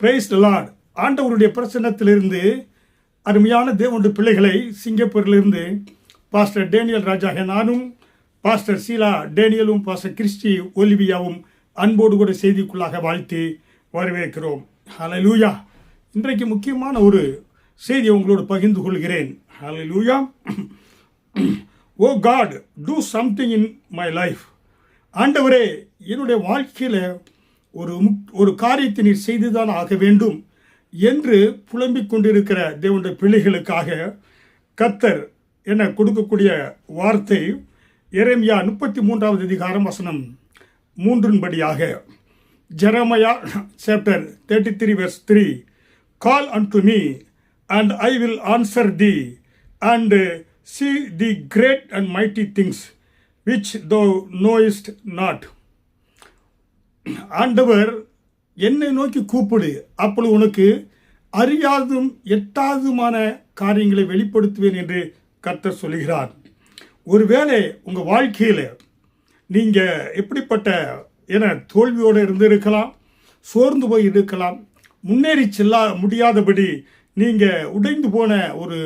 Praise the Lord. ஆண்டவருடைய பிரசன்னத்திலிருந்து அருமையான தேவனுடைய பிள்ளைகளை சிங்கப்பூரிலிருந்து பாஸ்டர் டேனியல் ராஜா நானும் பாஸ்டர் சீலா டேனியலும் பாஸ்டர் கிறிஸ்டி ஒலிவியாவும் அன்போடு கூட செய்திக்குள்ளாக வாழ்த்தி வரவேற்கிறோம். ஹல்லேலூயா. இன்றைக்கு முக்கியமான ஒரு செய்தியை உங்களோடு பகிர்ந்து கொள்கிறேன். Hallelujah. Oh God, do something in my life. ஆண்டவரே, என்னுடைய வாழ்க்கையில் ஒரு காரியத்தை நீர் செய்துதான் ஆக வேண்டும் என்று புலம்பிக் கொண்டிருக்கிற தேவனுடைய பிள்ளைகளுக்காக கர்த்தர் என கொடுக்கக்கூடிய வார்த்தை எரேமியா 33வது அதிகாரம் வசனம் 3 Jeremiah chapter 33 verse 3. Call unto me and I will answer thee and see the great and mighty things which thou knowest not. ஆண்டவர், என்னை நோக்கி கூப்பிடு, அப்பொழுது உனக்கு அறியாதும் எட்டாதுமான காரியங்களை வெளிப்படுத்துவேன் என்று கர்த்தர் சொல்கிறார். ஒருவேளை உங்கள் வாழ்க்கையில் நீங்கள் எப்படிப்பட்ட தோல்வியோடு இருந்து இருக்கலாம், சோர்ந்து போய் இருக்கலாம், முன்னேறி செல்ல முடியாதபடி நீங்கள் உடைந்து போன ஒரு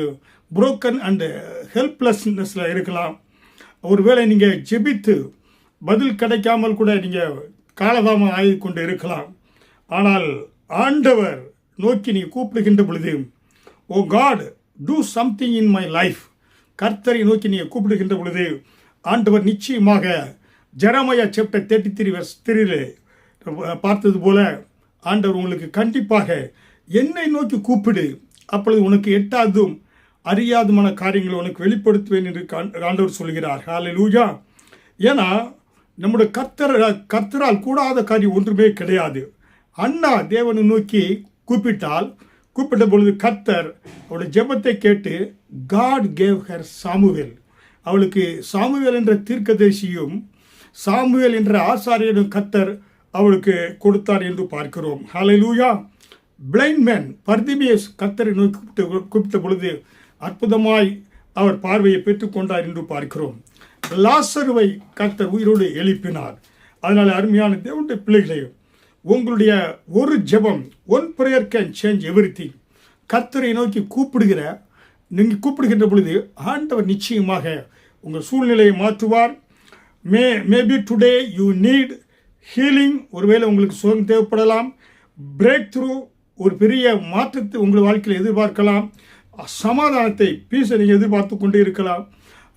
புரோக்கன் அண்டு ஹெல்ப்லெஸ்னஸில் இருக்கலாம். ஒருவேளை நீங்கள் ஜெபித்து பதில் கிடைக்காமல் கூட நீங்கள் காலதாமம் ஆகி கொண்டு இருக்கலாம். ஆனால் ஆண்டவர் நோக்கி நீ கூப்பிடுகின்ற பொழுது, oh God, do something in my life. கர்த்தரை நோக்கி நீ கூப்பிடுகின்ற பொழுது ஆண்டவர் நிச்சயமாக ஜெரமையா சாப்டர் 33 verse 3 பார்த்தது போல ஆண்டவர் உங்களுக்கு கண்டிப்பாக என்னை நோக்கி கூப்பிடு, அப்பொழுது உனக்கு எட்டாதும் அறியாதுமான காரியங்களை உனக்கு வெளிப்படுத்துவேன் என்று ஆண்டவர் சொல்கிறார். ஹல்லேலூயா. ஏன்னா நம்முடைய கர்த்தரால் கூடாத காரியம் ஒன்றுமே கிடையாது. அண்ணா தேவனை நோக்கி கூப்பிட்ட பொழுது கர்த்தர் அவருடைய ஜெபத்தை கேட்டு காட் கேவ் ஹர் சாமுவேல். அவளுக்கு சாமுவேல் என்ற தீர்க்கதரிசியும் சாமுவேல் என்ற ஆசாரியனும் கர்த்தர் அவளுக்கு கொடுத்தார் என்று பார்க்கிறோம். ஹல்லேலூயா. பிளைண்ட் மேன் பர்திமேஸ் கர்த்தரை நோக்கி கூப்பிட்ட பொழுது அற்புதமாய் அவர் பார்வையை பெற்றுக்கொண்டார் என்று பார்க்கிறோம். லாசருவை கர்த்தர் உயிரோடு எழுப்பினார். அதனால் அருமையான தேவனுடைய பிள்ளைகளையும் உங்களுடைய ஒரு ஜெபம், one prayer can change everything. கர்த்தரை நோக்கி நீங்கள் கூப்பிடுகின்ற பொழுது ஆண்டவர் நிச்சயமாக உங்கள் சூழ்நிலையை மாற்றுவார். Maybe today you need healing. ஒருவேளை உங்களுக்கு சுகம் தேவைப்படலாம். பிரேக் த்ரூ, ஒரு பெரிய மாற்றத்தை உங்கள் வாழ்க்கையில் எதிர்பார்க்கலாம். சமாதானத்தை, பீஸை நீங்கள் எதிர்பார்த்து கொண்டு இருக்கலாம்.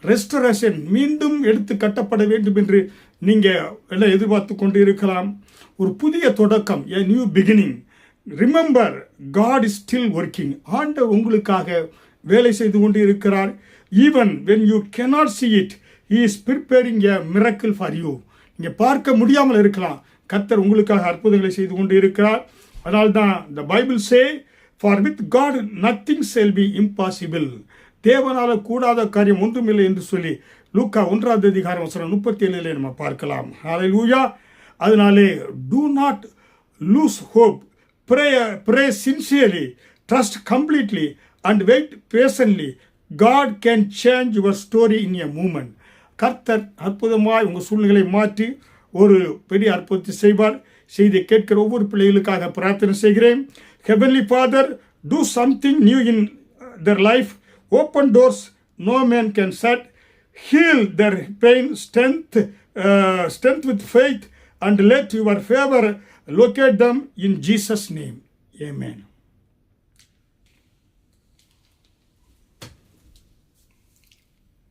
ரெஸ்டரேஷன், மீண்டும் எடுத்து கட்டப்பட வேண்டும் என்று நீங்கள் எல்லாம் எதிர்பார்த்து கொண்டு இருக்கலாம். ஒரு புதிய தொடக்கம், a new beginning. Remember, God is still working. ஆண்டவர் உங்களுக்காக வேலை செய்து கொண்டு இருக்கிறார். Even when you cannot see it, he is preparing a miracle for you. நீங்கள் பார்க்க முடியாமல் இருக்கலாம், கர்த்தர் உங்களுக்காக அற்புதங்களை செய்து கொண்டு இருக்கிறார். அதனால்தான் the Bible say, for with God nothing shall be impossible. தேவனால கூடாத காரியம் ஒன்றுமில்லை என்று சொல்லி லூக்கா 1வது அதிகாரம் வசனம் 37 நம்ம பார்க்கலாம். ஹல்லேலூயா. அதனாலே do not lose hope. Pray sincerely, trust completely and wait patiently. God can change your story in a moment. கர்த்தர் அற்புதமாய் உங்கள் சூழ்நிலைகளை மாற்றி ஒரு பெரிய அற்புதத்தை செய்வார். செய்தி கேட்கிற ஒவ்வொரு பிள்ளைகளுக்காக பிரார்த்தனை செய்கிறேன். Heavenly Father, do something new in their life. Open doors no man can shut. Heal their pain, strength with faith, and let your favor locate them in Jesus' name. Amen.